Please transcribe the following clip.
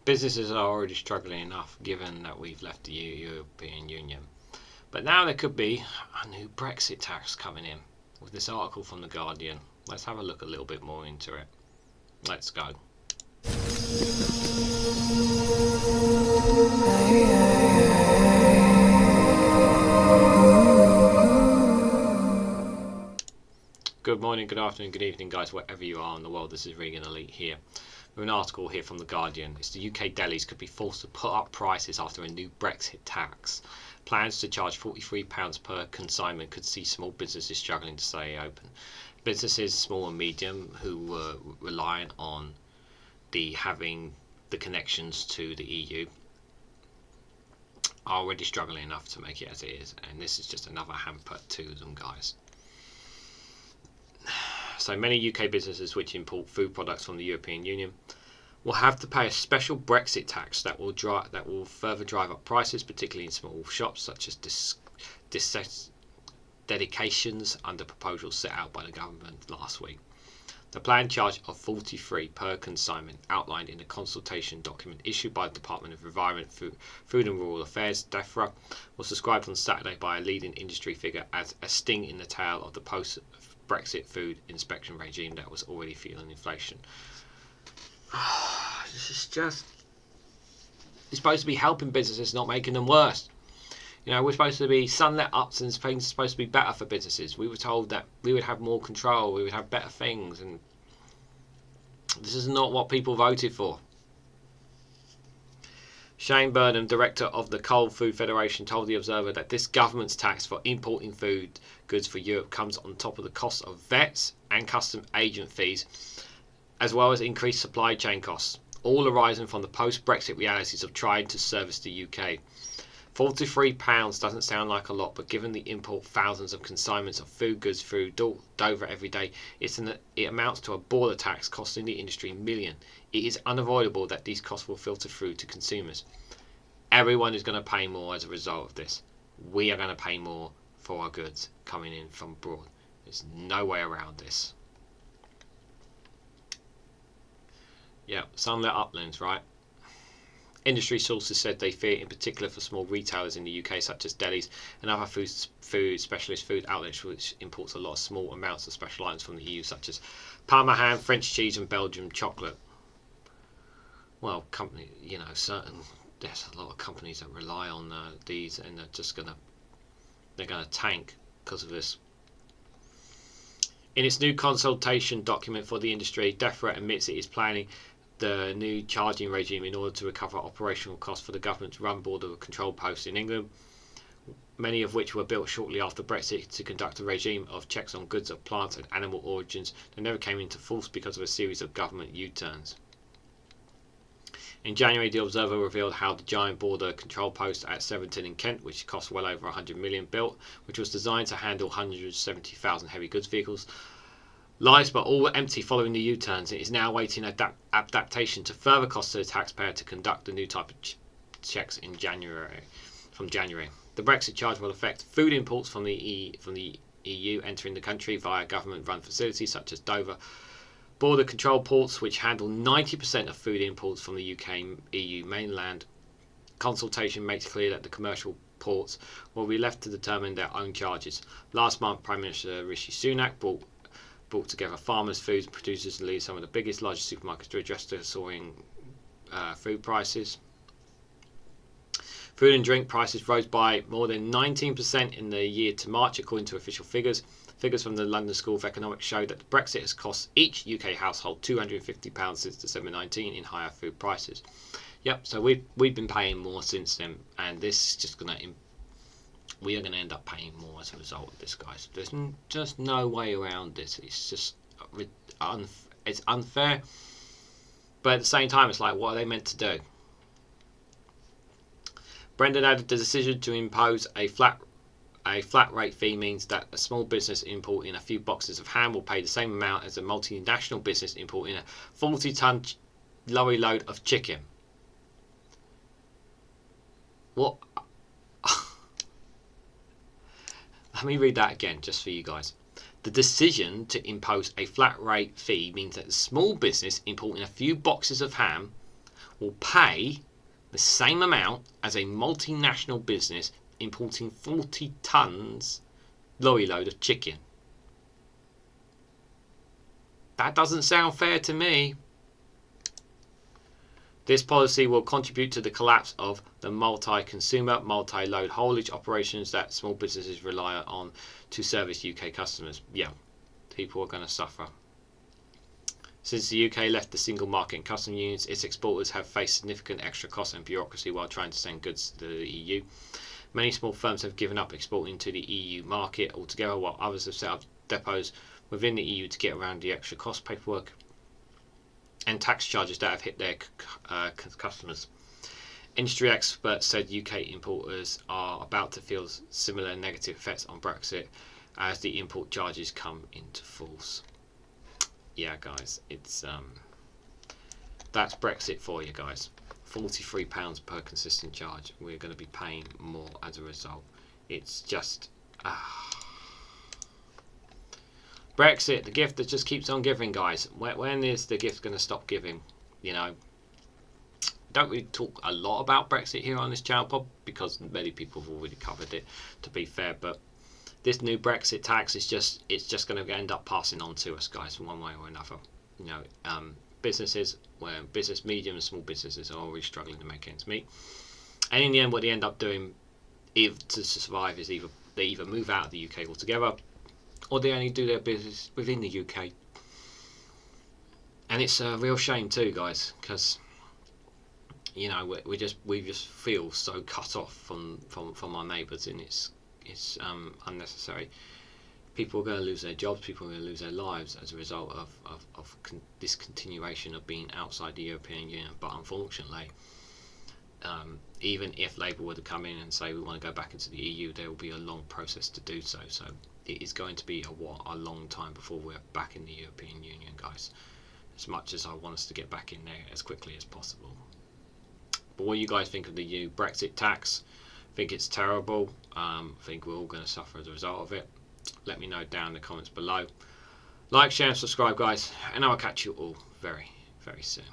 Businesses are already struggling enough given that we've left the European Union. But now there could be a new Brexit tax coming in. With this article from The Guardian, let's have a look a little bit more into it. Let's go. Good morning, good afternoon, good evening, guys, wherever you are in the world. This is REGANELITE here with an article here from The Guardian. It's the UK delis could be forced to put up prices after a new Brexit tax. Plans to charge £43 per consignment could see small businesses struggling to stay open. Businesses, small and medium, who were reliant on having the connections to the EU, are already struggling enough to make it as it is, and this is just another hamper to them, guys. So many UK businesses which import food products from the European Union will have to pay a special Brexit tax that will further drive up prices, particularly in small shops such as delicatessen under proposals set out by the government last week. The planned charge of £43 per consignment, outlined in a consultation document issued by the Department of Environment, Food and Rural Affairs, Defra, was described on Saturday by a leading industry figure as a sting in the tail of the post-Brexit food inspection regime that was already fueling inflation. This is just... It's supposed to be helping businesses, not making them worse. You know, we're supposed to be sunlit ups and things are supposed to be better for businesses. We were told that we would have more control, we would have better things, and this is not what people voted for. Shane Burnham, director of the Cold Food Federation, told The Observer that this government's tax for importing food goods for Europe comes on top of the cost of vets and custom agent fees, as well as increased supply chain costs, all arising from the post-Brexit realities of trying to service the UK. £43 doesn't sound like a lot, but given the import thousands of consignments of food goods through Dover every day, it amounts to a border tax costing the industry millions. It is unavoidable that these costs will filter through to consumers. Everyone is going to pay more as a result of this. We are going to pay more for our goods coming in from abroad. There's no way around this. Yeah, sunlit uplands, right? Industry sources said they fear, in particular for small retailers in the UK such as delis and other food specialist food outlets, which imports a lot of small amounts of special items from the EU such as Parma ham, French cheese and Belgian chocolate. Well, there's a lot of companies that rely on these, and they're gonna tank because of this. In its new consultation document for the industry, Defra admits it is planning the new charging regime in order to recover operational costs for the government's run border control posts in England, many of which were built shortly after Brexit to conduct a regime of checks on goods of plant and animal origins that never came into force because of a series of government U-turns. In January, The Observer revealed how the giant border control post at Seventon in Kent, which cost well over £100 million built, which was designed to handle 170,000 heavy goods vehicles, lies but all empty following the U-turns. It is now awaiting adaptation to further costs to the taxpayer to conduct the new type of checks from January. The Brexit charge will affect food imports from the EU entering the country via government-run facilities such as Dover border control ports, which handle 90% of food imports from the UK EU mainland. Consultation makes clear that the commercial ports will be left to determine their own charges. Last month, Prime Minister Rishi Sunak brought together farmers, foods, producers and leaders some of the largest supermarkets to address the soaring food prices. Food and drink prices rose by more than 19% in the year to March, according to official figures. Figures from the London School of Economics show that Brexit has cost each UK household £250 since December 19 in higher food prices. Yep, so we've been paying more since then, and this is just we are going to end up paying more as a result of this, guys. There's just no way around this. It's just it's unfair, but at the same time, it's like, what are they meant to do? Brendan added the decision to impose a flat rate fee means that a small business importing a few boxes of ham will pay the same amount as a multinational business importing a 40-ton lorry load of chicken. What? Let me read that again just for you guys. The decision to impose a flat rate fee means that a small business importing a few boxes of ham will pay the same amount as a multinational business importing 40 tons lorry load of chicken. That doesn't sound fair to me. This policy will contribute to the collapse of the multi-consumer, multi-load haulage operations that small businesses rely on to service UK customers. Yeah, people are going to suffer. Since the UK left the single market and custom unions, its exporters have faced significant extra costs and bureaucracy while trying to send goods to the EU. Many small firms have given up exporting to the EU market altogether, while others have set up depots within the EU to get around the extra cost paperwork and tax charges that have hit their customers. Industry experts said UK importers are about to feel similar negative effects on Brexit as the import charges come into force. Yeah, guys, it's that's Brexit for you guys. £43 per consistent charge. We're going to be paying more as a result. It's just Brexit, the gift that just keeps on giving, guys. When is the gift going to stop giving? You know, don't really talk a lot about Brexit here on this channel, because many people have already covered it, to be fair. But this new Brexit tax is just going to end up passing on to us, guys, in one way or another. You know, businesses, where medium and small businesses are already struggling to make ends meet, and in the end, what they end up doing, if to survive, is they either move out of the UK altogether, or they only do their business within the UK. And it's a real shame too, guys, because you know we just feel so cut off from our neighbours, and it's unnecessary. People are going to lose their jobs, people are going to lose their lives as a result of this continuation of being outside the European Union. But unfortunately, even if Labour were to come in and say we want to go back into the EU, there will be a long process to do so. So it is going to be a long time before we're back in the European Union, guys. As much as I want us to get back in there as quickly as possible. But what do you guys think of the new Brexit tax? Think it's terrible? Think we're all going to suffer as a result of it? Let me know down in the comments below. Like, share and subscribe, guys, and I'll catch you all very, very soon.